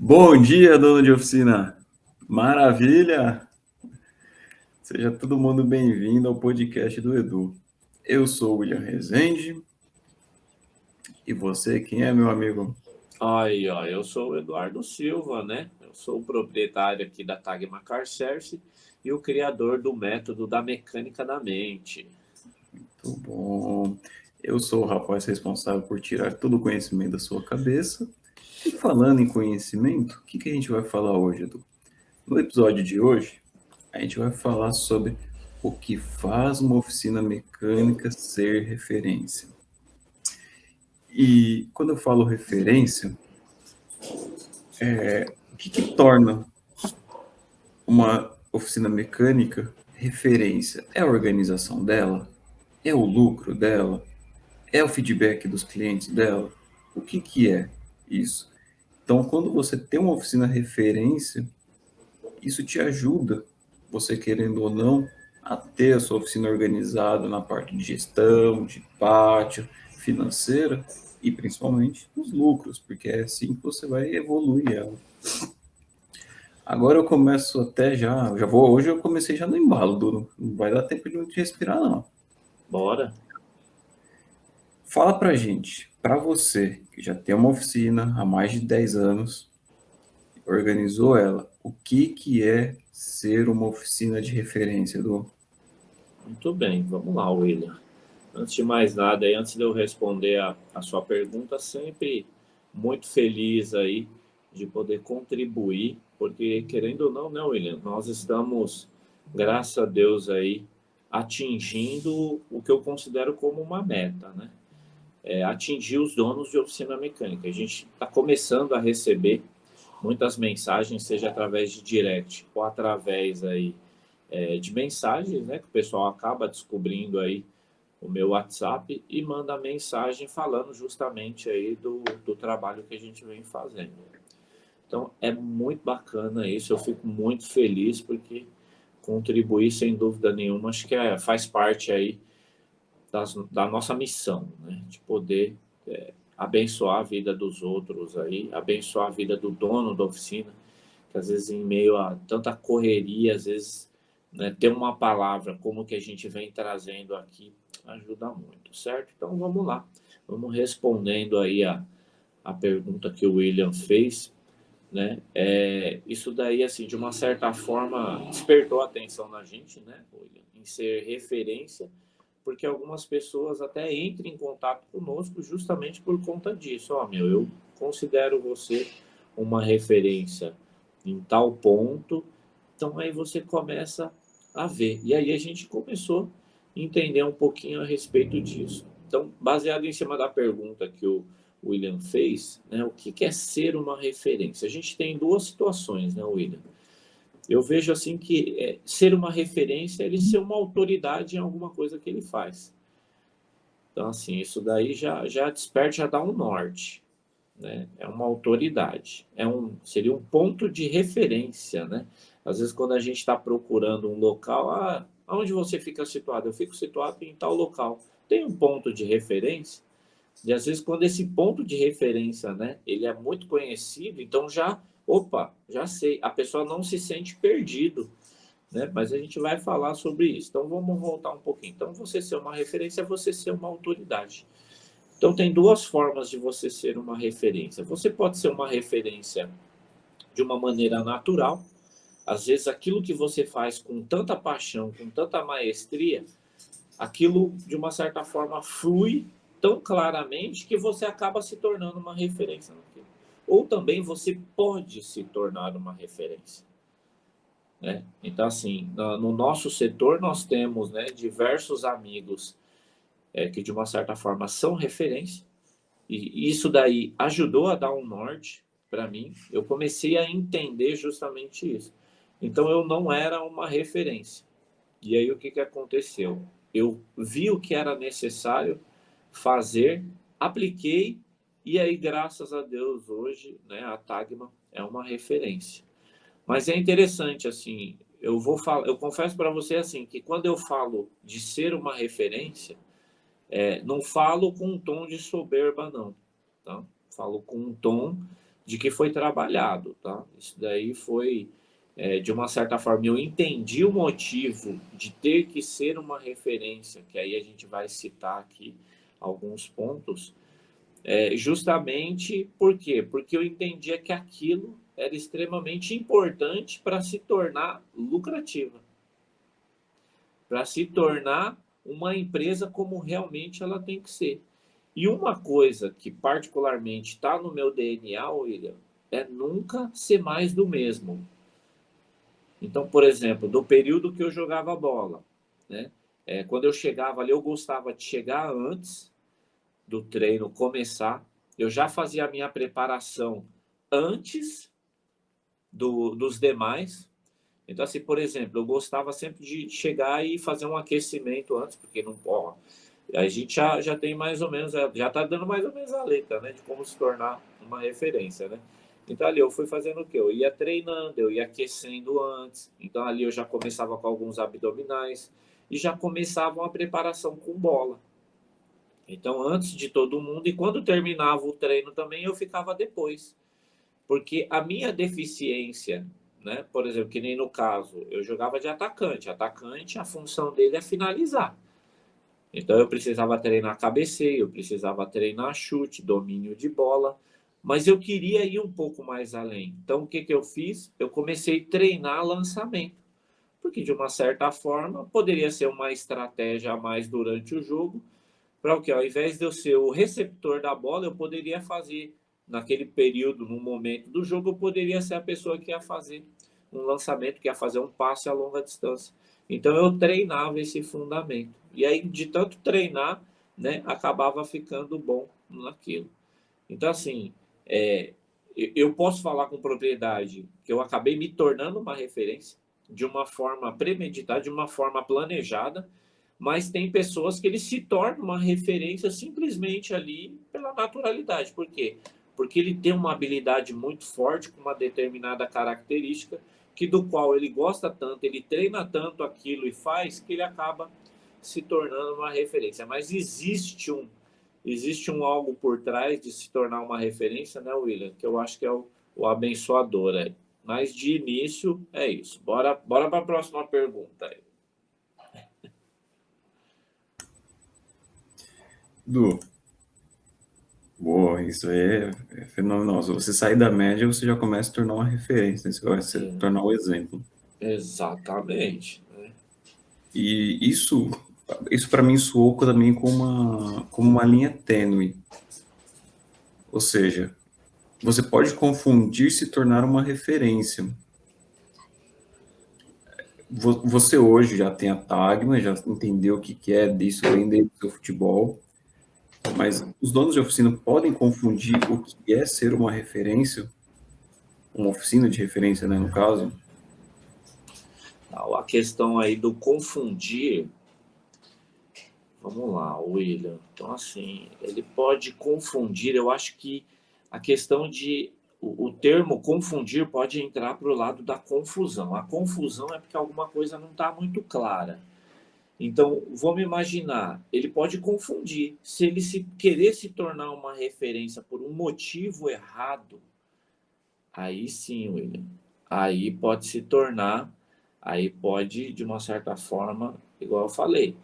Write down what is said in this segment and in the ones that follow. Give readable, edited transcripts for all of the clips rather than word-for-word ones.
Bom dia, dono de oficina. Maravilha! Seja todo mundo bem-vindo ao podcast do Edu. Eu sou o William Rezende. E você, quem é, meu amigo? Aí, ó, eu sou o Eduardo Silva, né? Eu sou o proprietário aqui da Tagma Car Service e o criador do método da mecânica da mente. Tudo bom. Eu sou o rapaz responsável por tirar todo o conhecimento da sua cabeça. E falando em conhecimento, o que a gente vai falar hoje, Edu? No episódio de hoje, a gente vai falar sobre o que faz uma oficina mecânica ser referência. E quando eu falo referência, o que torna uma oficina mecânica referência? É a organização dela? É o lucro dela? É o feedback dos clientes dela? O que é isso? Então, quando você tem uma oficina referência, isso te ajuda, você querendo ou não, a ter a sua oficina organizada na parte de gestão, de pátio, financeira e principalmente nos lucros, porque é assim que você vai evoluir ela. Agora eu começo até já vou, hoje eu comecei já no embalo, duro. Não vai dar tempo de respirar, não. Bora? Fala pra gente, pra você, que já tem uma oficina há mais de 10 anos, organizou ela, o que é ser uma oficina de referência, Edu? Muito bem, vamos lá, William. Antes de mais nada, antes de eu responder a sua pergunta, sempre muito feliz aí de poder contribuir, porque querendo ou não, né, William, nós estamos, graças a Deus aí, atingindo o que eu considero como uma meta, né? Atingir os donos de oficina mecânica. A gente está começando a receber muitas mensagens, seja através de direct ou através aí, de mensagens, né, que o pessoal acaba descobrindo aí o meu WhatsApp e manda mensagem falando justamente aí do trabalho que a gente vem fazendo. Então é muito bacana isso, eu fico muito feliz porque contribuir sem dúvida nenhuma, acho que faz parte aí da nossa missão, né? De poder abençoar a vida dos outros aí, abençoar a vida do dono da oficina, que às vezes em meio a tanta correria, às vezes, né, ter uma palavra como que a gente vem trazendo aqui ajuda muito, certo? Então vamos lá, vamos respondendo aí a pergunta que o William fez, né? Isso daí, assim, de uma certa forma, despertou a atenção na gente, né, William, em ser referência, porque algumas pessoas até entram em contato conosco justamente por conta disso. Ó, meu, eu considero você uma referência em tal ponto, então aí você começa a ver. E aí a gente começou a entender um pouquinho a respeito disso. Então, baseado em cima da pergunta que o William fez, né, o que é ser uma referência? A gente tem duas situações, né, William? Eu vejo assim que ser uma referência é ele ser uma autoridade em alguma coisa que ele faz. Então, assim, isso daí já desperta, já dá um norte, né? É uma autoridade, seria um ponto de referência, né? Às vezes, quando a gente está procurando um local, onde você fica situado? Eu fico situado em tal local. Tem um ponto de referência, e às vezes, quando esse ponto de referência, né, ele é muito conhecido, então já sei, a pessoa não se sente perdido, né? Mas a gente vai falar sobre isso. Então vamos voltar um pouquinho. Então você ser uma referência é você ser uma autoridade. Então tem duas formas de você ser uma referência. Você pode ser uma referência de uma maneira natural. Às vezes aquilo que você faz com tanta paixão, com tanta maestria, aquilo de uma certa forma flui tão claramente que você acaba se tornando uma referência naquilo. Ou também você pode se tornar uma referência, né? Então, assim, no nosso setor nós temos, né, diversos amigos que de uma certa forma são referência, e isso daí ajudou a dar um norte para mim. Eu comecei a entender justamente isso. Então eu não era uma referência. E aí o que aconteceu? Eu vi o que era necessário fazer, apliquei, e aí graças a Deus hoje, né, a Tagma é uma referência. Mas é interessante, assim, eu confesso para você assim que quando eu falo de ser uma referência, não falo com um tom de soberba, não, tá? Falo com um tom de que foi trabalhado, tá? Isso daí foi, de uma certa forma, eu entendi o motivo de ter que ser uma referência, que aí a gente vai citar aqui alguns pontos, justamente por quê? Porque eu entendia que aquilo era extremamente importante para se tornar lucrativa, para se tornar uma empresa como realmente ela tem que ser. E uma coisa que particularmente está no meu DNA, William, é nunca ser mais do mesmo. Então, por exemplo, do período que eu jogava bola, né? Quando eu chegava ali, eu gostava de chegar antes do treino começar. Eu já fazia a minha preparação antes dos demais. Então, assim, por exemplo, eu gostava sempre de chegar e fazer um aquecimento antes, porque não pode. A gente já tem mais ou menos, já está dando mais ou menos a letra, né, de como se tornar uma referência, né? Então ali eu fui fazendo o quê? Eu ia treinando, eu ia aquecendo antes. Então ali eu já começava com alguns abdominais e já começava uma preparação com bola. Então antes de todo mundo, e quando terminava o treino também eu ficava depois. Porque a minha deficiência, né, por exemplo, que nem no caso, eu jogava de atacante. Atacante, a função dele é finalizar. Então eu precisava treinar cabeceio, eu precisava treinar chute, domínio de bola, mas eu queria ir um pouco mais além. Então o que que eu fiz? Eu comecei a treinar lançamento, porque de uma certa forma poderia ser uma estratégia a mais durante o jogo, para o que ao invés de eu ser o receptor da bola, eu poderia fazer naquele período, no momento do jogo, eu poderia ser a pessoa que ia fazer um lançamento, que ia fazer um passe a longa distância. Então eu treinava esse fundamento. E aí, de tanto treinar, né, acabava ficando bom naquilo. Então, assim, eu posso falar com propriedade que eu acabei me tornando uma referência de uma forma premeditada, de uma forma planejada, mas tem pessoas que eles se tornam uma referência simplesmente ali pela naturalidade. Por quê? Porque ele tem uma habilidade muito forte com uma determinada característica que do qual ele gosta tanto, ele treina tanto aquilo e faz que ele acaba se tornando uma referência. Mas existe um algo por trás de se tornar uma referência, né, William? Que eu acho que é o abençoador. Mas de início é isso. Bora para a próxima pergunta. Du, boa, isso aí é fenomenal. Se você sair da média, você já começa a tornar uma referência, né? Você vai se tornar um exemplo. Exatamente. E isso para mim soou também como uma linha tênue. Ou seja, você pode confundir se tornar uma referência. Você hoje já tem a Tagma, já entendeu o que é disso, vem dentro do seu futebol, mas os donos de oficina podem confundir o que é ser uma referência, uma oficina de referência, né, no caso. A questão aí do confundir, vamos lá, William. Então, assim, ele pode confundir, eu acho que a questão de o termo confundir pode entrar para o lado da confusão. A confusão é porque alguma coisa não está muito clara. Então, vamos imaginar, ele pode confundir. Se ele querer se tornar uma referência por um motivo errado, aí sim, William. Aí pode se tornar, aí pode, de uma certa forma, igual eu falei,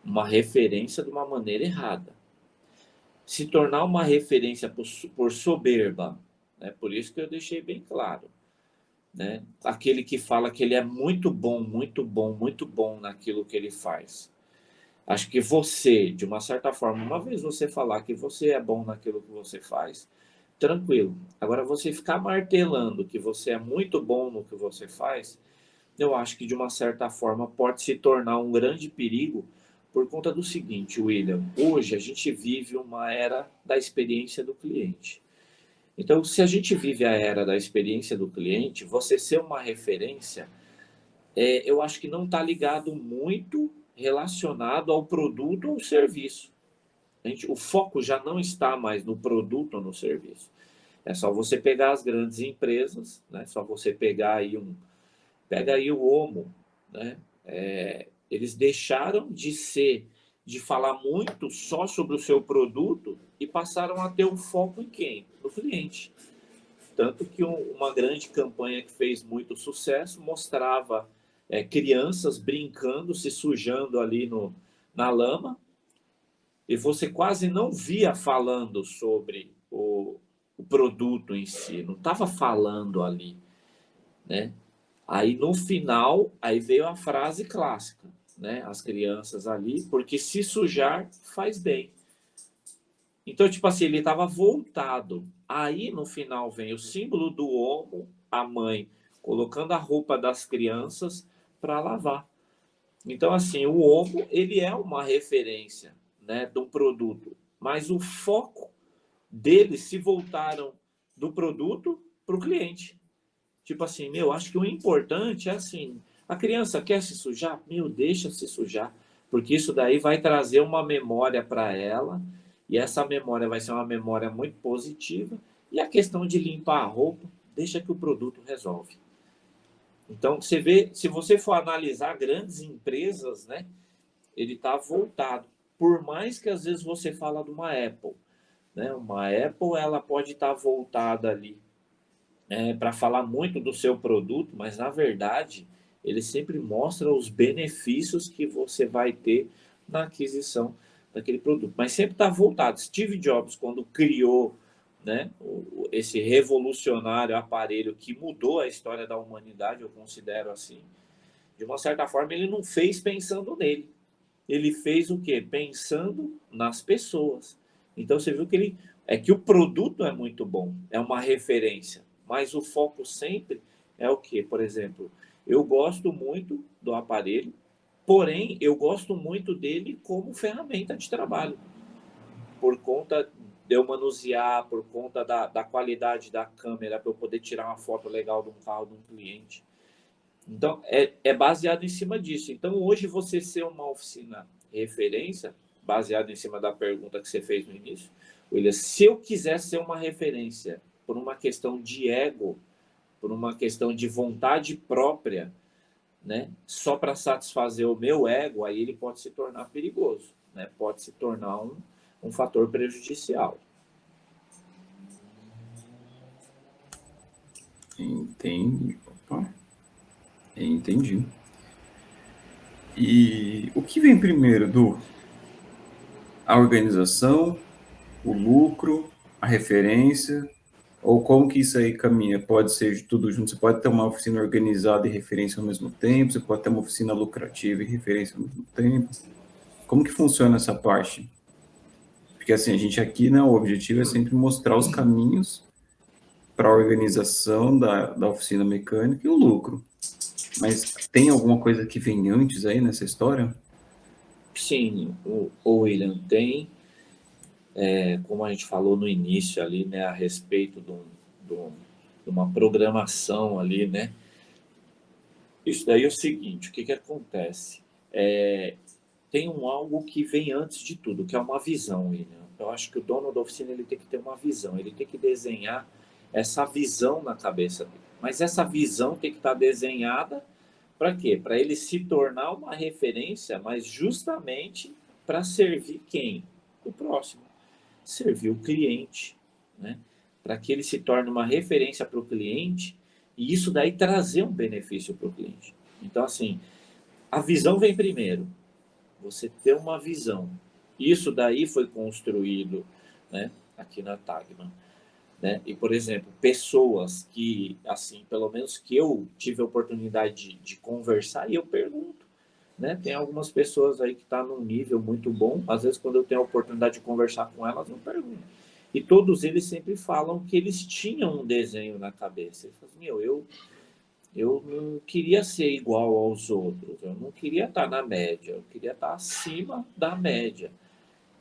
uma referência de uma maneira errada. Se tornar uma referência por soberba, né? Por isso que eu deixei bem claro. Né? Aquele que fala que ele é muito bom, muito bom, muito bom naquilo que ele faz. Acho que você, de uma certa forma, uma vez você falar que você é bom naquilo que você faz, tranquilo. Agora, você ficar martelando que você é muito bom no que você faz, eu acho que de uma certa forma pode se tornar um grande perigo por conta do seguinte, William. Hoje a gente vive uma era da experiência do cliente. Então, se a gente vive a era da experiência do cliente, você ser uma referência, eu acho que não está ligado muito relacionado ao produto ou serviço. O foco já não está mais no produto ou no serviço. É só você pegar as grandes empresas, né? Só você pegar aí pega aí o Omo, né? Eles deixaram de falar muito só sobre o seu produto e passaram a ter um foco em quem? No cliente. Tanto que uma grande campanha que fez muito sucesso mostrava crianças brincando, se sujando ali na lama, e você quase não via falando sobre o produto em si, não estava falando ali, né? Aí no final, aí veio a frase clássica, né? As crianças ali, porque se sujar faz bem. Então, tipo assim, ele estava voltado. Aí no final vem o símbolo do homo, a mãe colocando a roupa das crianças para lavar. Então, assim, o homo, ele é uma referência, né, de um produto, mas o foco deles se voltaram do produto para o cliente. Tipo assim, meu, acho que o importante é assim, a criança quer se sujar? Meu, deixa se sujar, porque isso daí vai trazer uma memória para ela, e essa memória vai ser uma memória muito positiva, e a questão de limpar a roupa, deixa que o produto resolve. Então, você vê, se você for analisar grandes empresas, né, ele está voltado. Por mais que às vezes você fala de uma Apple, né, uma Apple ela pode estar voltada ali para falar muito do seu produto, mas na verdade ele sempre mostra os benefícios que você vai ter na aquisição daquele produto. Mas sempre está voltado. Steve Jobs, quando criou, né, esse revolucionário aparelho que mudou a história da humanidade, eu considero assim, de uma certa forma ele não fez pensando nele. Ele fez o quê? Pensando nas pessoas. Então você viu que que o produto é muito bom, é uma referência, mas o foco sempre é o quê? Por exemplo, eu gosto muito do aparelho, porém eu gosto muito dele como ferramenta de trabalho, por conta de eu manusear, por conta da qualidade da câmera, para eu poder tirar uma foto legal de um carro de um cliente. Então, é baseado em cima disso. Então, hoje, você ser uma oficina referência, baseado em cima da pergunta que você fez no início, William, se eu quiser ser uma referência por uma questão de ego, por uma questão de vontade própria, né, só para satisfazer o meu ego, aí ele pode se tornar perigoso, né, pode se tornar um fator prejudicial. Entendi. Opa, entendi. E o que vem primeiro, a organização, o lucro, a referência, ou como que isso aí caminha? Pode ser tudo junto, você pode ter uma oficina organizada e referência ao mesmo tempo, você pode ter uma oficina lucrativa e referência ao mesmo tempo. Como que funciona essa parte? Porque assim, a gente aqui, né, o objetivo é sempre mostrar os caminhos para a organização da oficina mecânica e o lucro. Mas tem alguma coisa que vem antes aí nessa história? Sim, o William tem, como a gente falou no início ali, né, a respeito de uma programação ali, né? Isso daí é o seguinte, o que que acontece? Tem algo que vem antes de tudo, que é uma visão, William. Eu acho que o dono da oficina ele tem que ter uma visão, ele tem que desenhar essa visão na cabeça dele. Mas essa visão tem que estar desenhada para quê? Para ele se tornar uma referência, mas justamente para servir quem? O próximo. Servir o cliente, né? Para que ele se torne uma referência para o cliente e isso daí trazer um benefício para o cliente. Então, assim, a visão vem primeiro. Você ter uma visão. Isso daí foi construído, né, aqui na Tagman. Né? E, por exemplo, pessoas que, assim, pelo menos que eu tive a oportunidade de conversar e eu pergunto. Né? Tem algumas pessoas aí que estão num nível muito bom. Às vezes, quando eu tenho a oportunidade de conversar com elas, eu pergunto. E todos eles sempre falam que eles tinham um desenho na cabeça. Eles falam, meu, eu não queria ser igual aos outros, eu não queria estar na média, eu queria estar acima da média.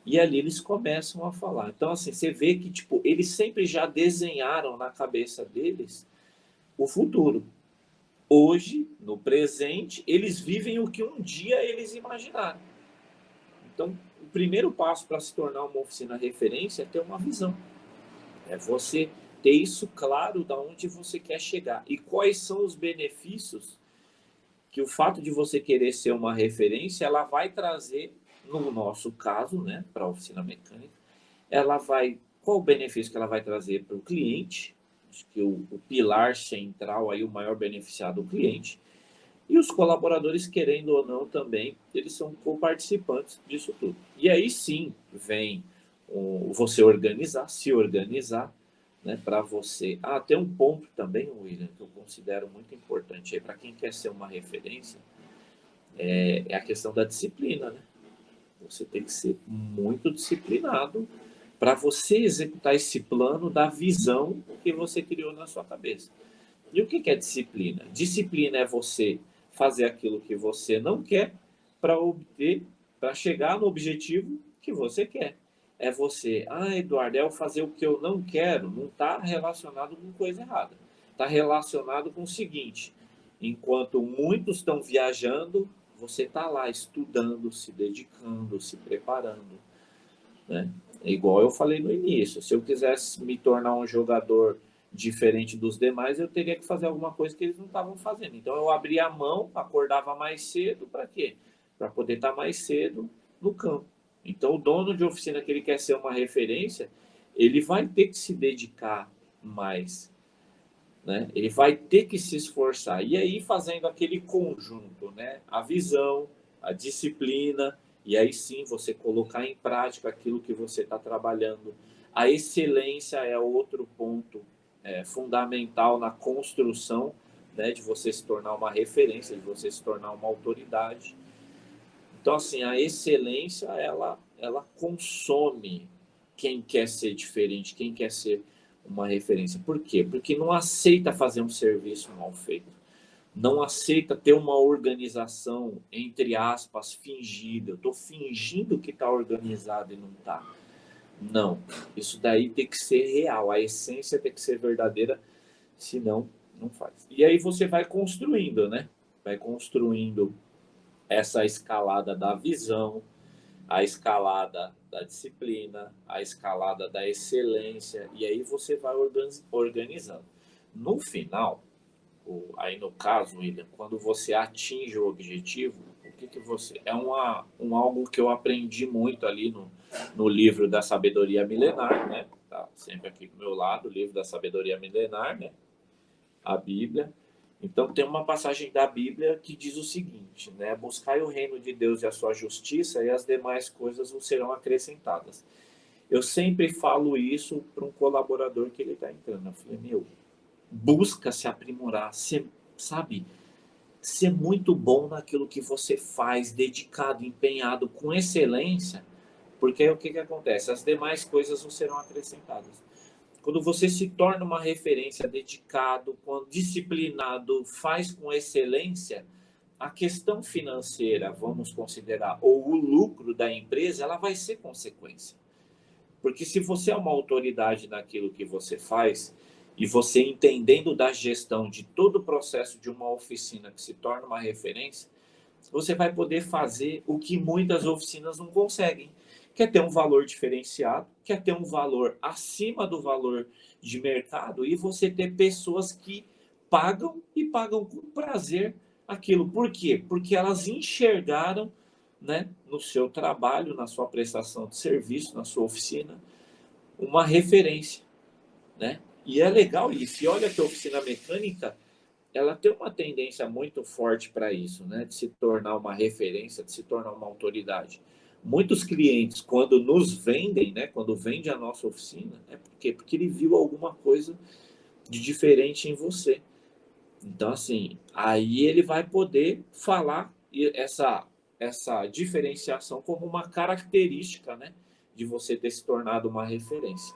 E ali eles começam a falar. Então, assim, você vê que tipo, eles sempre já desenharam na cabeça deles o futuro. Hoje, no presente, eles vivem o que um dia eles imaginaram. Então, o primeiro passo para se tornar uma oficina referência é ter uma visão. É você ter isso claro de onde você quer chegar e quais são os benefícios que o fato de você querer ser uma referência, ela vai trazer, no nosso caso, né, para a oficina mecânica, ela vai, qual o benefício que ela vai trazer para o cliente, Acho que o pilar central, aí, o maior beneficiado, o cliente. E os colaboradores, querendo ou não, também, eles são co-participantes disso tudo. E aí sim vem você se organizar, né, para você. Tem um ponto também, William, que eu considero muito importante para quem quer ser uma referência, é a questão da disciplina, né? Você tem que ser muito disciplinado para você executar esse plano da visão que você criou na sua cabeça. E o que é disciplina? Disciplina é você fazer aquilo que você não quer para chegar no objetivo que você quer. É você, Eduardo, eu fazer o que eu não quero, não está relacionado com coisa errada. Está relacionado com o seguinte: enquanto muitos estão viajando, você está lá estudando, se dedicando, se preparando, né? É igual eu falei no início, se eu quisesse me tornar um jogador diferente dos demais, eu teria que fazer alguma coisa que eles não estavam fazendo. Então eu abria a mão, acordava mais cedo, para quê? Para poder estar mais cedo no campo. Então o dono de oficina que ele quer ser uma referência, ele vai ter que se dedicar mais, né? Ele vai ter que se esforçar. E aí fazendo aquele conjunto, né? A visão, a disciplina, e aí sim você colocar em prática aquilo que você está trabalhando. A excelência é outro ponto fundamental na construção, né, de você se tornar uma referência, de você se tornar uma autoridade. Então, assim, a excelência, ela consome quem quer ser diferente, quem quer ser uma referência. Por quê? Porque não aceita fazer um serviço mal feito. Não aceita ter uma organização, entre aspas, fingida. Eu estou fingindo que está organizado e não está. Não. Isso daí tem que ser real. A essência tem que ser verdadeira, senão não faz. E aí você vai construindo, né? Vai construindo essa escalada da visão, a escalada da disciplina, a escalada da excelência, e aí você vai organizando. No final, aí no caso, William, quando você atinge o objetivo, o que você... É algo que eu aprendi muito ali no livro da Sabedoria Milenar, né? Tá sempre aqui do meu lado, o livro da Sabedoria Milenar, né? A Bíblia. Então tem uma passagem da Bíblia que diz o seguinte, né? Buscai o reino de Deus e a sua justiça, e as demais coisas vos serão acrescentadas. Eu sempre falo isso para um colaborador que ele está entrando. Eu falei, busca se aprimorar, sabe? Ser muito bom naquilo que você faz, dedicado, empenhado, com excelência, porque aí o que acontece? As demais coisas não serão acrescentadas. Quando você se torna uma referência, dedicado, disciplinado, faz com excelência, a questão financeira, vamos considerar, ou o lucro da empresa, ela vai ser consequência. Porque se você é uma autoridade naquilo que você faz, e você entendendo da gestão de todo o processo de uma oficina que se torna uma referência, você vai poder fazer o que muitas oficinas não conseguem. Quer ter um valor diferenciado, quer ter um valor acima do valor de mercado e você ter pessoas que pagam e pagam com prazer aquilo. Por quê? Porque elas enxergaram, né, no seu trabalho, na sua prestação de serviço, na sua oficina, uma referência, né? E é legal isso. E olha que a oficina mecânica, ela tem uma tendência muito forte para isso, né? De se tornar uma referência, de se tornar uma autoridade. Muitos clientes, quando nos vendem, né? Quando vende a nossa oficina, por quê? Porque ele viu alguma coisa de diferente em você. Então, assim, aí ele vai poder falar essa diferenciação como uma característica, né? De você ter se tornado uma referência.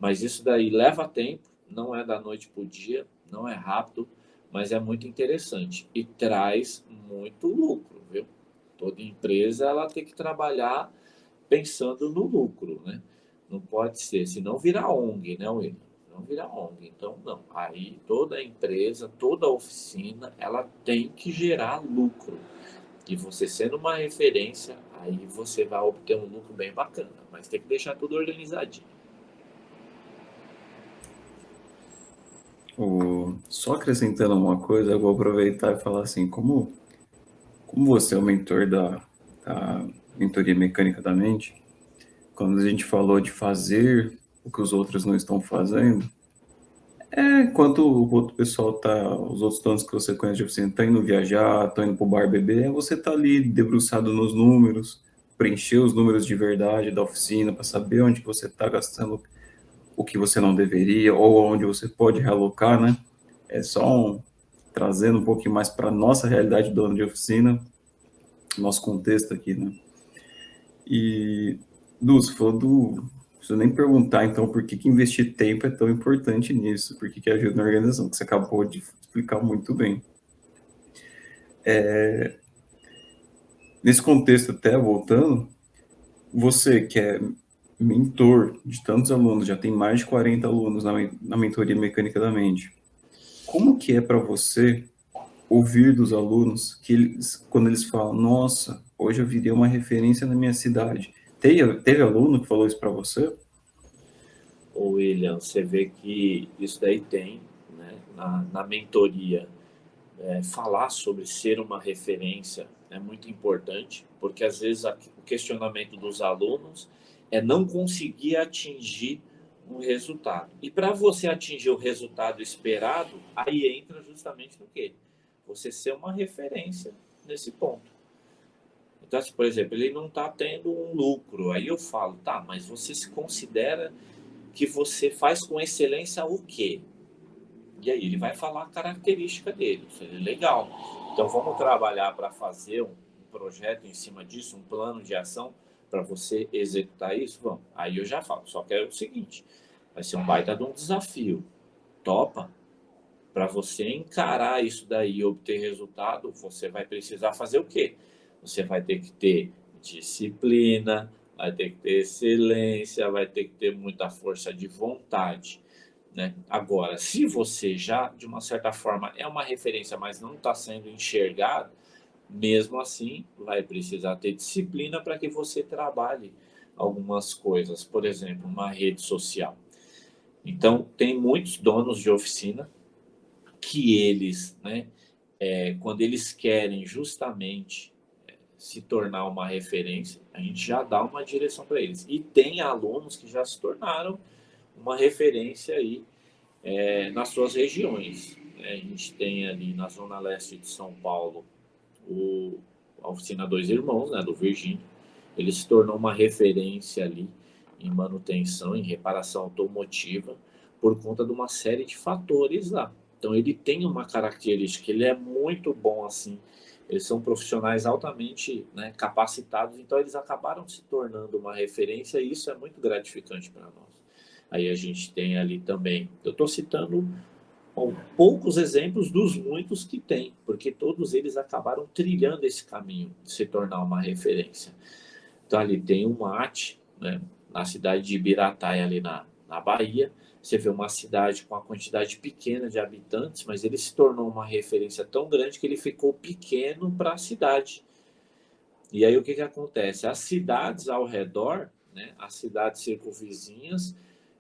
Mas isso daí leva tempo, não é da noite para o dia, não é rápido, mas é muito interessante e traz muito lucro, viu? Toda empresa ela tem que trabalhar pensando no lucro, né? Não pode ser, senão vira ONG, né, William? Não vira ONG. Então, não. Aí toda empresa, toda oficina, ela tem que gerar lucro. E você sendo uma referência, aí você vai obter um lucro bem bacana, mas tem que deixar tudo organizadinho. Só acrescentando uma coisa, eu vou aproveitar e falar assim, como você é o mentor da mentoria mecânica da mente, quando a gente falou de fazer o que os outros não estão fazendo, Enquanto o outro pessoal tá, os outros donos que você conhece de oficina estão indo viajar, estão indo pro bar beber, você tá ali debruçado nos números, preencher os números de verdade da oficina para saber onde você está gastando o que você não deveria ou onde você pode realocar, né? É só trazendo um pouquinho mais para nossa realidade do dono de oficina, nosso contexto aqui, né? E, Dulce, falou do. Não preciso nem perguntar, então, por que investir tempo é tão importante nisso, por que ajuda na organização, que você acabou de explicar muito bem. Nesse contexto, até voltando, você que é mentor de tantos alunos, já tem mais de 40 alunos na mentoria mecânica da mente, como que é para você ouvir dos alunos que eles, quando eles falam, nossa, hoje eu virei uma referência na minha cidade. Teve aluno que falou isso para você? Ô, William, você vê que isso daí tem, né, na mentoria. Falar sobre ser uma referência é muito importante, porque às vezes o questionamento dos alunos é não conseguir atingir um resultado. E para você atingir o resultado esperado, aí entra justamente no quê? Você ser uma referência nesse ponto. Então, assim, por exemplo, ele não está tendo um lucro. Aí eu falo, tá, mas você se considera que você faz com excelência o quê? E aí ele vai falar a característica dele. Isso é legal. Então vamos trabalhar para fazer um projeto em cima disso, um plano de ação para você executar isso? Vamos. Aí eu já falo. Só que é o seguinte: vai ser um baita de um desafio. Topa? Para você encarar isso daí e obter resultado, você vai precisar fazer o quê? Você vai ter que ter disciplina, vai ter que ter excelência, vai ter que ter muita força de vontade, né? Agora, se você já, de uma certa forma, é uma referência, mas não está sendo enxergado, mesmo assim, vai precisar ter disciplina para que você trabalhe algumas coisas. Por exemplo, uma rede social. Então, tem muitos donos de oficina que eles, né, quando eles querem justamente se tornar uma referência, a gente já dá uma direção para eles. E tem alunos que já se tornaram uma referência aí nas suas regiões. A gente tem ali na zona leste de São Paulo a oficina Dois Irmãos, né, do Virgínio. Ele se tornou uma referência ali em manutenção, em reparação automotiva, por conta de uma série de fatores lá. Então ele tem uma característica, ele é muito bom assim. Eles são profissionais altamente, né, capacitados, então eles acabaram se tornando uma referência e isso é muito gratificante para nós. Aí a gente tem ali também, eu estou citando poucos exemplos dos muitos que tem, porque todos eles acabaram trilhando esse caminho de se tornar uma referência. Então ali tem um mate, né, na cidade de Ibirataia, ali na Bahia. Você vê uma cidade com uma quantidade pequena de habitantes, mas ele se tornou uma referência tão grande que ele ficou pequeno para a cidade. E aí o que acontece? As cidades ao redor, né, as cidades circunvizinhas,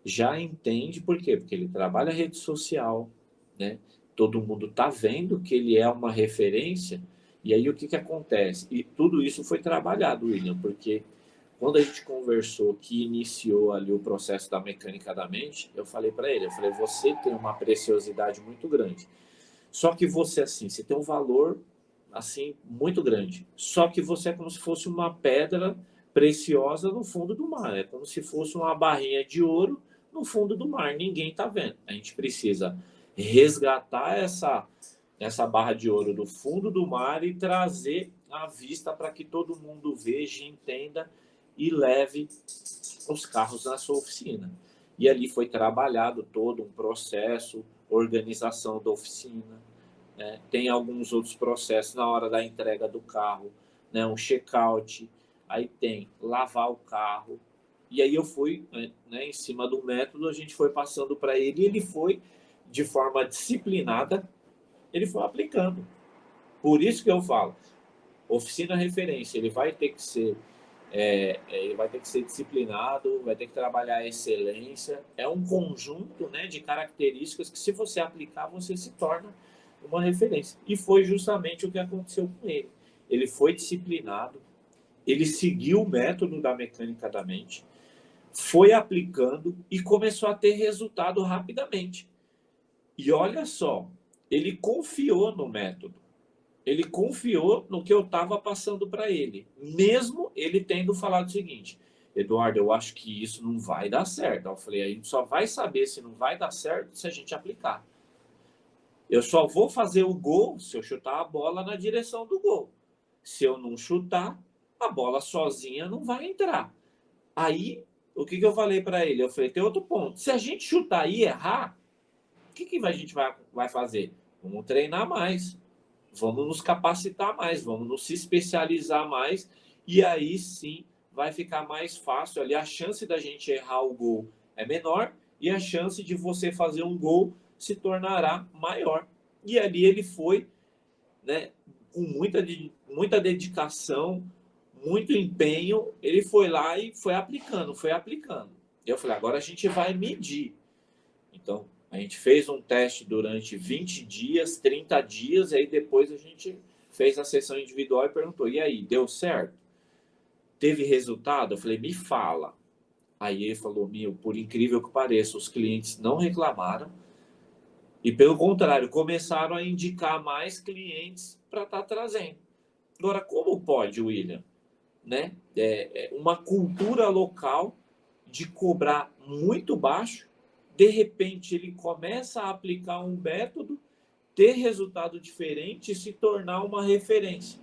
já entende por quê? Porque ele trabalha rede social, né? Todo mundo está vendo que ele é uma referência. E aí o que acontece? E tudo isso foi trabalhado, William, porque quando a gente conversou que iniciou ali o processo da mecânica da mente, eu falei para ele, eu falei, você tem uma preciosidade muito grande. Só que você, assim, você tem um valor, assim, muito grande. Só que você é como se fosse uma pedra preciosa no fundo do mar. É como se fosse uma barrinha de ouro no fundo do mar. Ninguém está vendo. A gente precisa resgatar essa barra de ouro do fundo do mar e trazer à vista para que todo mundo veja, entenda e leve os carros na sua oficina. E ali foi trabalhado todo um processo, organização da oficina, né? Tem alguns outros processos na hora da entrega do carro, né? Um check-out, aí tem lavar o carro. E aí eu fui, né, em cima do método, a gente foi passando para ele e ele foi, de forma disciplinada, ele foi aplicando. Por isso que eu falo, oficina referência, ele vai ter que ser ele vai ter que ser disciplinado, vai ter que trabalhar a excelência. É um conjunto, né, de características que, se você aplicar, você se torna uma referência. E foi justamente o que aconteceu com ele. Ele foi disciplinado, ele seguiu o método da mecânica da mente, foi aplicando e começou a ter resultado rapidamente. E olha só, ele confiou no método. Ele confiou no que eu estava passando para ele, mesmo ele tendo falado o seguinte: Eduardo, eu acho que isso não vai dar certo. Eu falei: a gente só vai saber se não vai dar certo se a gente aplicar. Eu só vou fazer o gol se eu chutar a bola na direção do gol. Se eu não chutar, a bola sozinha não vai entrar. Aí, o que eu falei para ele? Eu falei: tem outro ponto. Se a gente chutar e errar, o que a gente vai fazer? Vamos treinar mais. Vamos nos capacitar mais, vamos nos se especializar mais, e aí sim vai ficar mais fácil ali. A chance da gente errar o gol é menor e a chance de você fazer um gol se tornará maior. E ali ele foi, né, com muita dedicação, muito empenho, ele foi lá e foi aplicando, foi aplicando. E eu falei: agora a gente vai medir. Então, a gente fez um teste durante 20 dias, 30 dias, e aí depois a gente fez a sessão individual e perguntou: e aí, deu certo? Teve resultado? Eu falei: me fala. Aí ele falou: meu, por incrível que pareça, os clientes não reclamaram e, pelo contrário, começaram a indicar mais clientes para estar trazendo. Agora, como pode, William? Né? Uma cultura local de cobrar muito baixo, de repente ele começa a aplicar um método, ter resultado diferente e se tornar uma referência.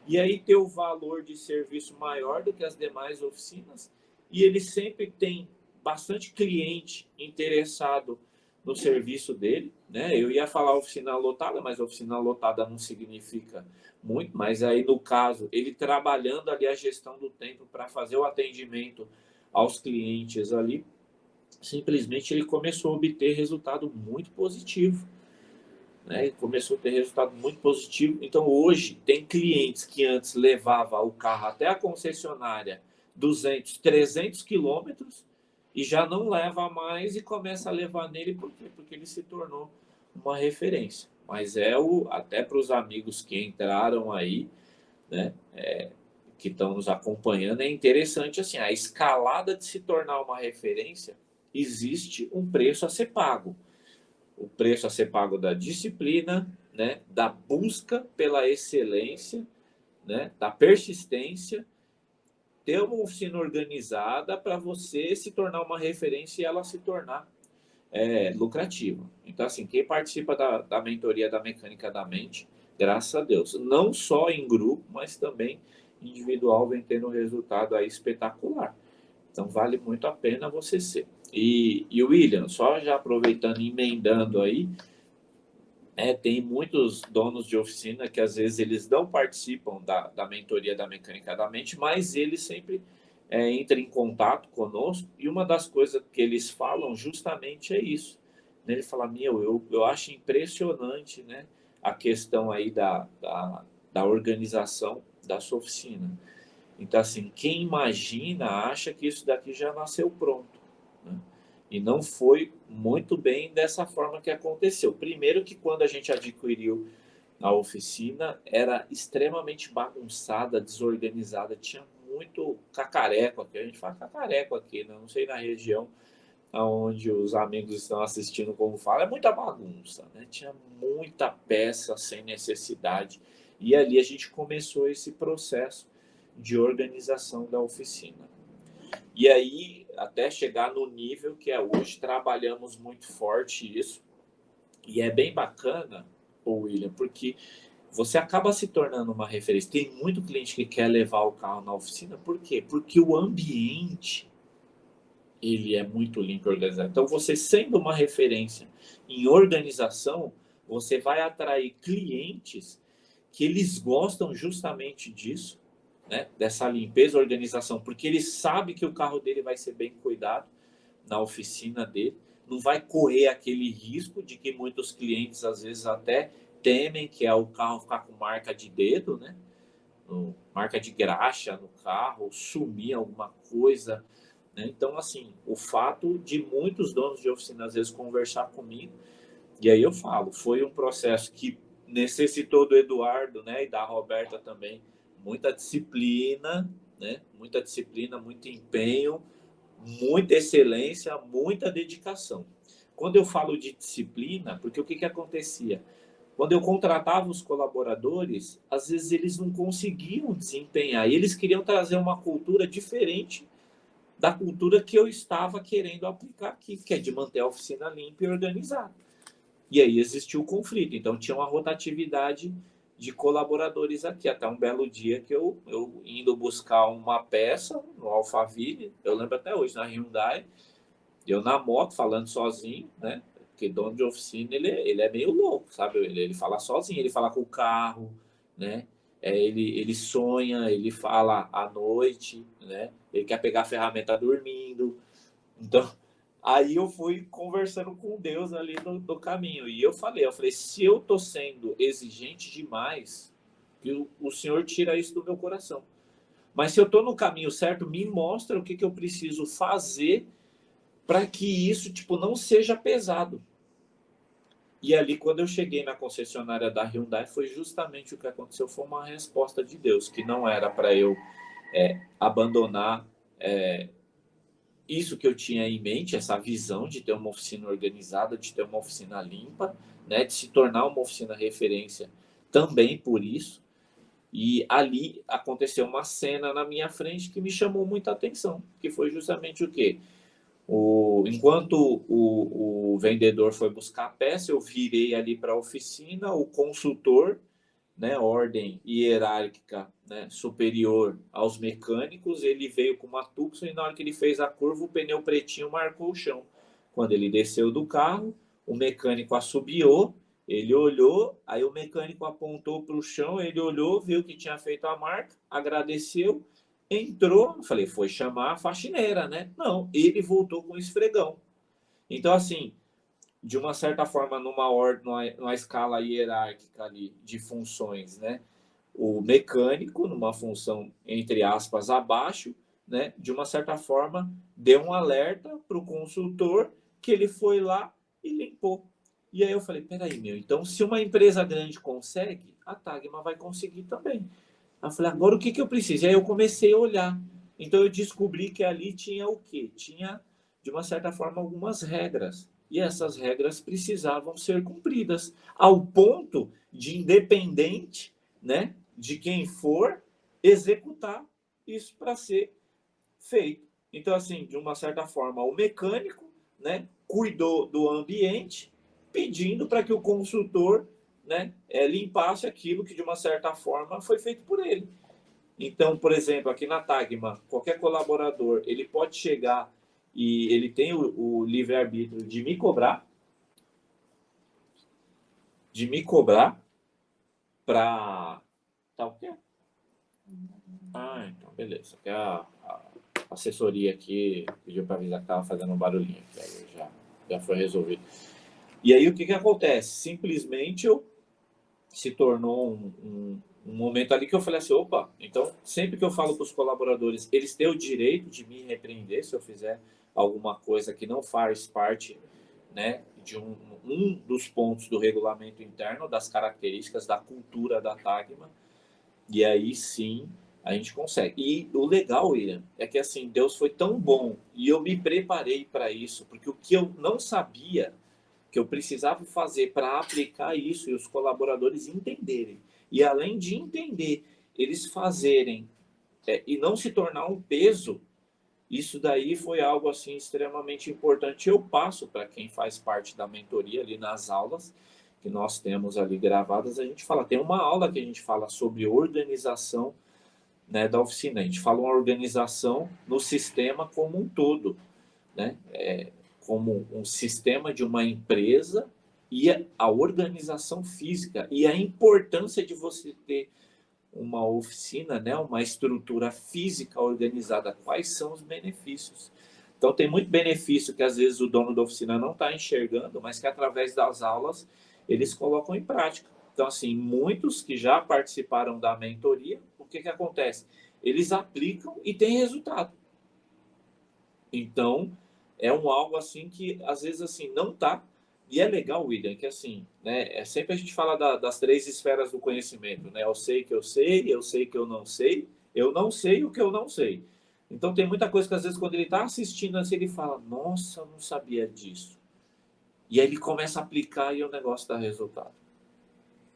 E aí ter o valor de serviço maior do que as demais oficinas, e ele sempre tem bastante cliente interessado no serviço dele, né? Eu ia falar oficina lotada, mas oficina lotada não significa muito, mas aí no caso, ele trabalhando ali a gestão do tempo para fazer o atendimento aos clientes ali, simplesmente ele começou a obter resultado muito positivo, né? Ele começou a ter resultado muito positivo. Então hoje tem clientes que antes levava o carro até a concessionária 200, 300 quilômetros e já não leva mais e começa a levar nele. Por quê? Porque ele se tornou uma referência. Mas até para os amigos que entraram aí, né, que estão nos acompanhando, é interessante assim, a escalada de se tornar uma referência, existe um preço a ser pago. O preço a ser pago da disciplina, né, da busca pela excelência, né, da persistência, ter uma oficina organizada para você se tornar uma referência e ela se tornar lucrativa. Então, assim, quem participa da mentoria da mecânica da mente, graças a Deus, não só em grupo, mas também individual, vem tendo um resultado aí espetacular. Então, vale muito a pena você ser. E William, só já aproveitando e emendando aí, tem muitos donos de oficina que às vezes eles não participam da mentoria da mecânica da mente, mas eles sempre entram em contato conosco e uma das coisas que eles falam justamente é isso. Ele fala: eu acho impressionante, né, a questão aí da organização da sua oficina. Então, assim, quem imagina acha que isso daqui já nasceu pronto, né? E não foi muito bem dessa forma que aconteceu. Primeiro que quando a gente adquiriu a oficina, era extremamente bagunçada, desorganizada, tinha muito cacareco aqui. A gente fala cacareco aqui, né? Não sei na região onde os amigos estão assistindo como fala, é muita bagunça, né? Tinha muita peça sem necessidade. E ali a gente começou esse processo de organização da oficina. E aí, até chegar no nível que é hoje, trabalhamos muito forte isso. E é bem bacana, William, porque você acaba se tornando uma referência. Tem muito cliente que quer levar o carro na oficina. Por quê? Porque o ambiente ele é muito limpo e organizado. Então, você sendo uma referência em organização, você vai atrair clientes que eles gostam justamente disso, né? Dessa limpeza e organização, porque ele sabe que o carro dele vai ser bem cuidado na oficina dele, não vai correr aquele risco de que muitos clientes às vezes até temem, que é o carro ficar com marca de dedo, né? Marca de graxa no carro, sumir alguma coisa, né? Então, assim, o fato de muitos donos de oficina às vezes conversar comigo, e aí eu falo, foi um processo que necessitou do Eduardo, né, e da Roberta também, muita disciplina, né? Muita disciplina, muito empenho, muita excelência, muita dedicação. quando eu falo de disciplina, porque o que acontecia? Quando eu contratava os colaboradores, às vezes eles não conseguiam desempenhar, e eles queriam trazer uma cultura diferente da cultura que eu estava querendo aplicar aqui, que é de manter a oficina limpa e organizada. E aí existiu o conflito, então tinha uma rotatividade de colaboradores aqui, até um belo dia que eu indo buscar uma peça no Alphaville, eu lembro até hoje, na Hyundai, eu na moto, falando sozinho, né? Porque dono de oficina, ele é meio louco, sabe? Ele fala sozinho, ele fala com o carro, né? Ele sonha, ele fala à noite, né? Ele quer pegar a ferramenta dormindo. Então, aí eu fui conversando com Deus ali no caminho. E eu falei, se eu tô sendo exigente demais, que o Senhor tira isso do meu coração. Mas se eu tô no caminho certo, me mostra o que eu preciso fazer para que isso, tipo, não seja pesado. E ali, quando eu cheguei na concessionária da Hyundai, foi justamente o que aconteceu, foi uma resposta de Deus, que não era para eu abandonar isso que eu tinha em mente, essa visão de ter uma oficina organizada, de ter uma oficina limpa, né, de se tornar uma oficina referência também por isso. E ali aconteceu uma cena na minha frente que me chamou muita atenção, que foi justamente o quê? Enquanto o vendedor foi buscar a peça, eu virei ali para a oficina, o consultor, né, ordem hierárquica, né, superior aos mecânicos, ele veio com uma Tucson e na hora que ele fez a curva, o pneu pretinho marcou o chão. Quando ele desceu do carro, o mecânico assobiou, ele olhou, aí o mecânico apontou para o chão, ele olhou, viu que tinha feito a marca, agradeceu, entrou, falei, foi chamar a faxineira, né? Não, ele voltou com o esfregão. Então, assim, de uma certa forma, numa escala hierárquica ali de funções, né? O mecânico, numa função, entre aspas, abaixo, né? De uma certa forma, deu um alerta para o consultor que ele foi lá e limpou. E aí eu falei, peraí, então se uma empresa grande consegue, a Tagma vai conseguir também. Aí eu falei, agora o que eu preciso? E aí eu comecei a olhar. Então eu descobri que ali tinha o quê? Tinha, de uma certa forma, algumas regras. E essas regras precisavam ser cumpridas, ao ponto de, independente, né, de quem for, executar isso para ser feito. Então, assim, de uma certa forma, o mecânico, né, cuidou do ambiente, pedindo para que o consultor, né, limpasse aquilo que, de uma certa forma, foi feito por ele. Então, por exemplo, aqui na Tagma, qualquer colaborador, ele pode chegar e ele tem o livre-arbítrio de me cobrar para... Tá o quê? Ah, então, beleza. Aqui a assessoria aqui pediu para avisar que estava fazendo um barulhinho aqui, aí já foi resolvido. E aí o que acontece? Simplesmente se tornou um momento ali que eu falei assim, opa, então sempre que eu falo para os colaboradores, eles têm o direito de me repreender se eu fizer alguma coisa que não faz parte, né, de um dos pontos do regulamento interno, das características da cultura da Tagma, e aí sim a gente consegue. E o legal, William, é que assim, Deus foi tão bom e eu me preparei para isso, porque o que eu não sabia que eu precisava fazer para aplicar isso e os colaboradores entenderem. E além de entender, eles fazerem e não se tornar um peso, isso daí foi algo assim extremamente importante. Eu passo para quem faz parte da mentoria ali nas aulas que nós temos ali gravadas, a gente fala, tem uma aula que a gente fala sobre organização, né, da oficina. A gente fala uma organização no sistema como um todo, né? Como um sistema de uma empresa e a organização física e a importância de você ter uma oficina, né, uma estrutura física organizada. Quais são os benefícios? Então, tem muito benefício que às vezes o dono da oficina não está enxergando, mas que através das aulas eles colocam em prática. Então, assim, muitos que já participaram da mentoria, o que acontece? Eles aplicam e tem resultado. Então, é algo assim que às vezes assim não tá. E é legal, William, que assim, né, sempre a gente fala das 3 esferas do conhecimento, né? Eu sei que eu sei que eu não sei o que eu não sei. Então tem muita coisa que às vezes quando ele está assistindo assim, ele fala, nossa, eu não sabia disso. E aí ele começa a aplicar e o negócio dá resultado.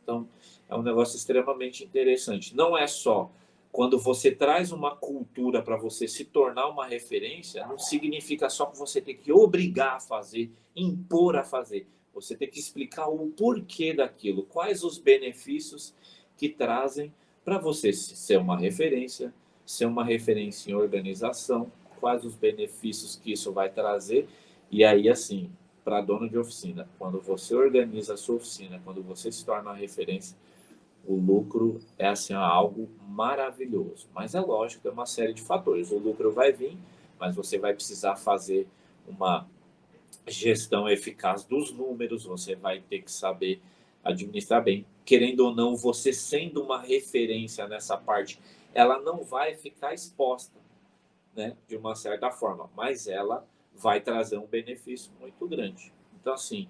Então, é um negócio extremamente interessante. Não é só quando você traz uma cultura para você se tornar uma referência, não significa só que você tem que obrigar a fazer, impor a fazer. Você tem que explicar o porquê daquilo, quais os benefícios que trazem para você ser uma referência em organização, quais os benefícios que isso vai trazer. E aí, assim, para dono de oficina, quando você organiza a sua oficina, quando você se torna uma referência, o lucro é assim algo maravilhoso. Mas é lógico, tem uma série de fatores. O lucro vai vir, mas você vai precisar fazer uma gestão eficaz dos números, você vai ter que saber administrar bem. Querendo ou não, você sendo uma referência nessa parte, ela não vai ficar exposta, né, de uma certa forma, mas ela vai trazer um benefício muito grande. Então, assim,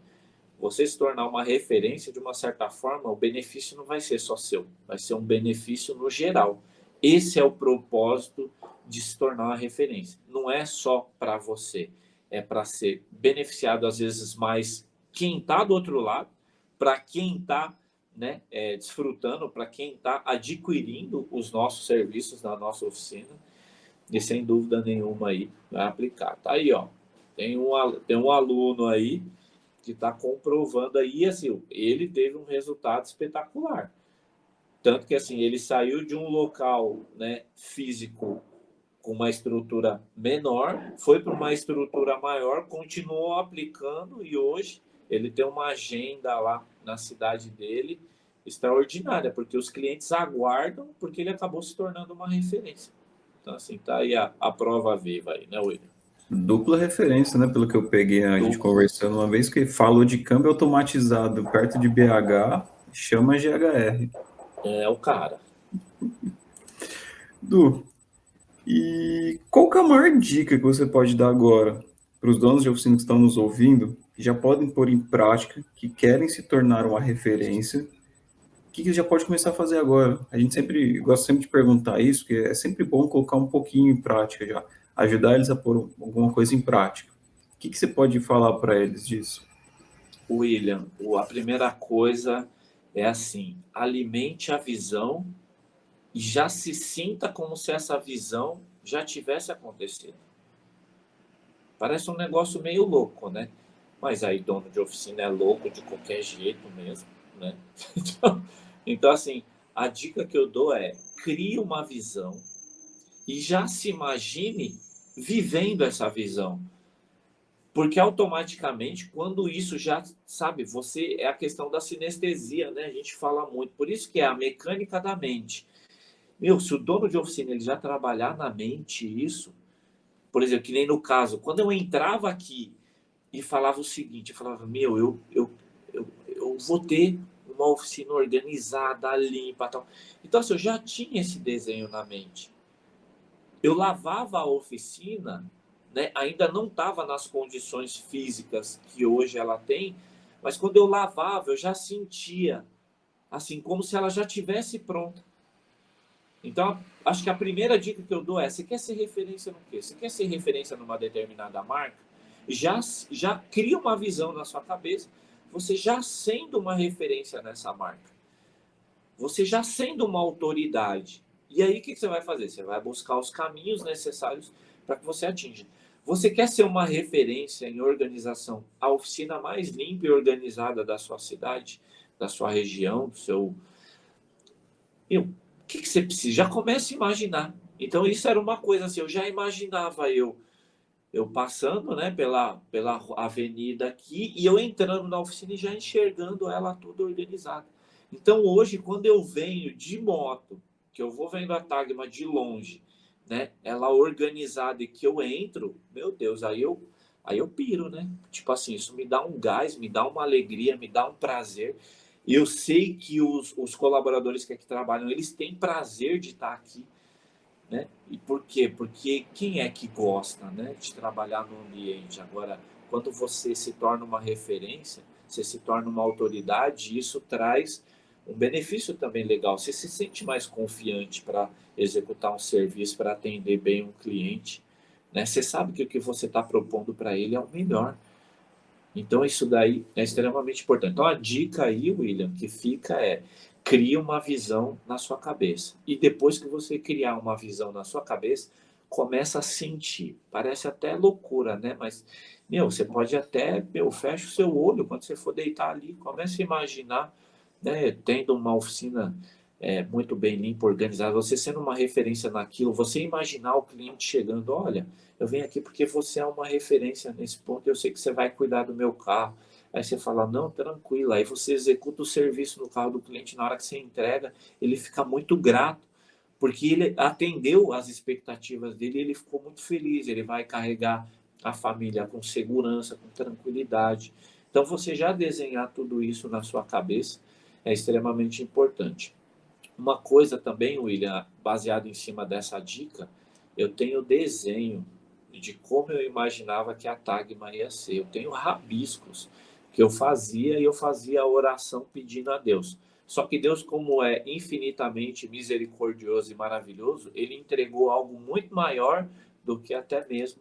você se tornar uma referência, de uma certa forma, o benefício não vai ser só seu, vai ser um benefício no geral. Esse é o propósito de se tornar uma referência. Não é só para você, é para ser beneficiado, às vezes, mais quem está do outro lado, para quem está, né, desfrutando, para quem está adquirindo os nossos serviços na nossa oficina, e sem dúvida nenhuma aí vai aplicar. Tá aí, ó. Tem um aluno aí que está comprovando aí, assim, ele teve um resultado espetacular. Tanto que, assim, ele saiu de um local, né, físico com uma estrutura menor, foi para uma estrutura maior, continuou aplicando e hoje ele tem uma agenda lá na cidade dele extraordinária, porque os clientes aguardam, porque ele acabou se tornando uma referência. Então, assim, tá aí a prova viva aí, né, William? Dupla referência, né? Pelo que eu peguei a gente conversando uma vez, que falou de câmbio automatizado perto de BH, chama GHR. É o cara. Du, e qual que é a maior dica que você pode dar agora para os donos de oficina que estão nos ouvindo, que já podem pôr em prática, que querem se tornar uma referência? O que já pode começar a fazer agora? A gente sempre gosta sempre de perguntar isso, porque é sempre bom colocar um pouquinho em prática já, ajudar eles a pôr alguma coisa em prática. O que você pode falar para eles disso? William, a primeira coisa é assim: alimente a visão e já se sinta como se essa visão já tivesse acontecido. Parece um negócio meio louco, né? Mas aí dono de oficina é louco de qualquer jeito mesmo, né? Então assim, a dica que eu dou é: crie uma visão e já se imagine vivendo essa visão. Porque automaticamente, quando isso já, sabe, você é a questão da sinestesia, né? A gente fala muito. Por isso que é a mecânica da mente. Meu, se o dono de oficina ele já trabalhar na mente isso, por exemplo, que nem no caso, quando eu entrava aqui e falava o seguinte, eu falava, meu, eu vou ter uma oficina organizada, limpa, tal. Então, assim, eu já tinha esse desenho na mente. Eu lavava a oficina, né, ainda não estava nas condições físicas que hoje ela tem, mas quando eu lavava, eu já sentia, assim, como se ela já tivesse pronta. Então, acho que a primeira dica que eu dou é: você quer ser referência no quê? Você quer ser referência numa determinada marca? Já cria uma visão na sua cabeça, você já sendo uma referência nessa marca. Você já sendo uma autoridade. E aí, o que você vai fazer? Você vai buscar os caminhos necessários para que você atinja. Você quer ser uma referência em organização, a oficina mais limpa e organizada da sua cidade, da sua região, do seu... o que você precisa? Já começa a imaginar. Então, isso era uma coisa assim, eu já imaginava eu passando, né, pela avenida aqui e eu entrando na oficina e já enxergando ela toda organizada. Então, hoje, quando eu venho de moto, que eu vou vendo a Tagma de longe, né, ela organizada e que eu entro, meu Deus, aí eu piro, né? Tipo assim, isso me dá um gás, me dá uma alegria, me dá um prazer. E eu sei que os colaboradores que aqui trabalham, eles têm prazer de estar aqui, né? E por quê? Porque quem é que gosta, né, de trabalhar no ambiente? Agora, quando você se torna uma referência, você se torna uma autoridade, isso traz um benefício também legal. Você se sente mais confiante para executar um serviço, para atender bem um cliente, né? Você sabe que o que você está propondo para ele é o melhor. Então, isso daí é extremamente importante. Então, a dica aí, William, que fica crie uma visão na sua cabeça. E depois que você criar uma visão na sua cabeça, começa a sentir. Parece até loucura, né? Mas, você pode até, fecha o seu olho quando você for deitar ali, comece a imaginar, né, tendo uma oficina muito bem limpa, organizada, você sendo uma referência naquilo, você imaginar o cliente chegando, olha, eu venho aqui porque você é uma referência nesse ponto, eu sei que você vai cuidar do meu carro. Aí você fala, não, tranquilo. Aí você executa o serviço no carro do cliente, na hora que você entrega, ele fica muito grato, porque ele atendeu às expectativas dele e ele ficou muito feliz. Ele vai carregar a família com segurança, com tranquilidade. Então, você já desenhar tudo isso na sua cabeça é extremamente importante. Uma coisa também, William, baseado em cima dessa dica, eu tenho desenho de como eu imaginava que a Tagma ia ser. Eu tenho rabiscos que eu fazia e eu fazia a oração pedindo a Deus. Só que Deus, como é infinitamente misericordioso e maravilhoso, ele entregou algo muito maior do que até mesmo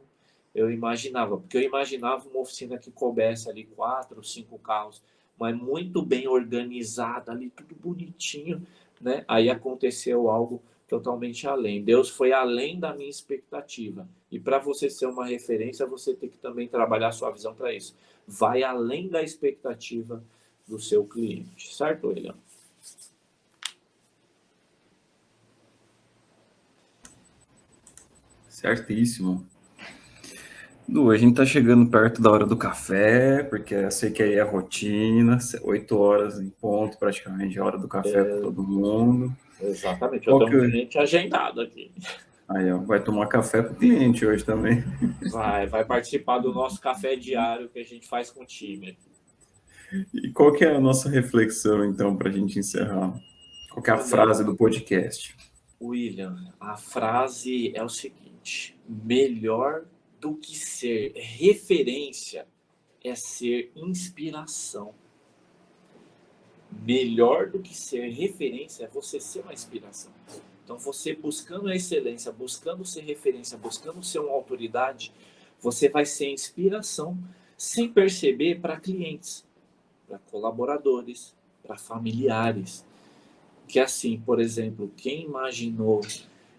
eu imaginava. Porque eu imaginava uma oficina que coubesse ali 4, 5 carros, mas muito bem organizada ali, tudo bonitinho, né? Aí aconteceu algo totalmente além. Deus foi além da minha expectativa. E para você ser uma referência, você tem que também trabalhar a sua visão para isso. Vai além da expectativa do seu cliente. Certo, William? Certíssimo. Du, a gente tá chegando perto da hora do café, porque eu sei que aí é rotina, 8 horas em ponto, praticamente, a hora do café para todo mundo. Exatamente. Eu Qual tenho que... um cliente agendado aqui. Aí, ó, vai tomar café com o cliente hoje também. Vai participar do nosso café diário que a gente faz com o time. E qual que é a nossa reflexão, então, para a gente encerrar? Qual que é a Olha, frase do podcast? William, a frase é o seguinte: melhor do que ser referência é ser inspiração. Melhor do que ser referência é você ser uma inspiração. Então, você buscando a excelência, buscando ser referência, buscando ser uma autoridade, você vai ser inspiração sem perceber para clientes, para colaboradores, para familiares. Que assim, por exemplo, quem imaginou,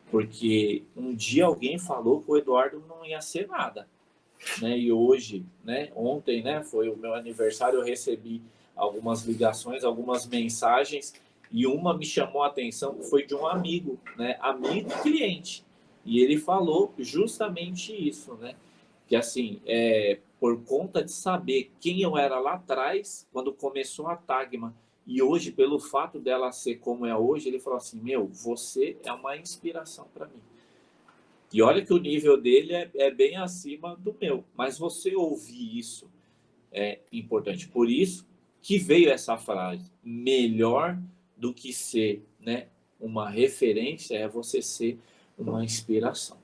porque um dia alguém falou que o Eduardo não ia ser nada, né? E hoje, né? Ontem, né? Foi o meu aniversário, eu recebi algumas ligações, algumas mensagens e uma me chamou a atenção que foi de um amigo, né? Amigo e cliente. E ele falou justamente isso, né? Que assim, por conta de saber quem eu era lá atrás, quando começou a Tagma, e hoje, pelo fato dela ser como é hoje, ele falou assim: meu, você é uma inspiração para mim. E olha que o nível dele é bem acima do meu. Mas você ouvir isso é importante. Por isso que veio essa frase: melhor do que ser, né, uma referência é você ser uma inspiração.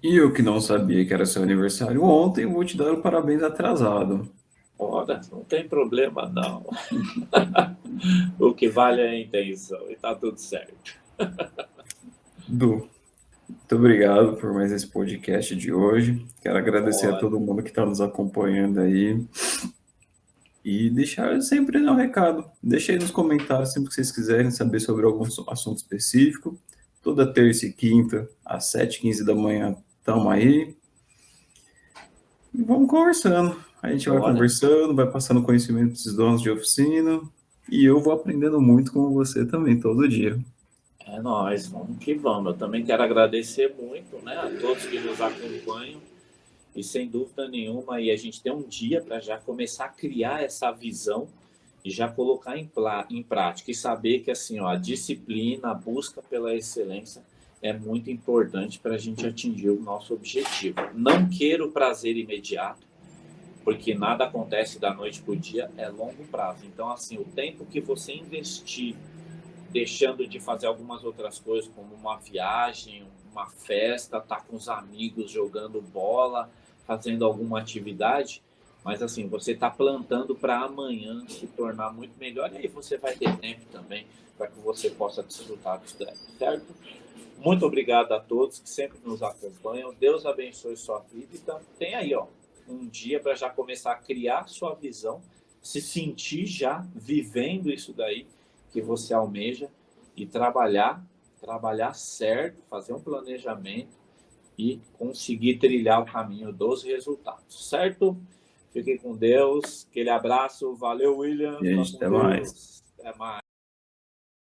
E eu que não sabia que era seu aniversário ontem, vou te dar o parabéns atrasado. Ora, não tem problema não. O que vale é a intenção e tá tudo certo. Du, muito obrigado por mais esse podcast de hoje. Quero agradecer a Ora, todo mundo que está nos acompanhando aí. E deixar sempre um recado. Deixa aí nos comentários sempre que vocês quiserem saber sobre algum assunto específico. Toda terça e quinta, às 7h15 da manhã, estamos aí. E vamos conversando. A gente vai olha, conversando, vai passando conhecimento dos donos de oficina. E eu vou aprendendo muito com você também, todo dia. é nóis, vamos que vamos. Eu também quero agradecer muito, né, a todos que nos acompanham. E sem dúvida nenhuma, aí a gente tem um dia para já começar a criar essa visão e já colocar em prática. E saber que assim, ó, a disciplina, a busca pela excelência é muito importante para a gente atingir o nosso objetivo. Não quero o prazer imediato, porque nada acontece da noite para o dia, é longo prazo. Então, assim, o tempo que você investir deixando de fazer algumas outras coisas, como uma viagem, uma festa, estar com os amigos jogando bola, fazendo alguma atividade, Mas assim, você está plantando para amanhã se tornar muito melhor, e aí você vai ter tempo também para que você possa desfrutar disso daí, certo? Muito obrigado a todos que sempre nos acompanham. Deus abençoe sua vida. Então, tem aí, ó, um dia para já começar a criar sua visão, se sentir já vivendo isso daí que você almeja e trabalhar certo, fazer um planejamento e conseguir trilhar o caminho dos resultados, certo? Fiquem com Deus. Aquele abraço. Valeu, William. Fica Gente, com até mais. Deus. Até mais.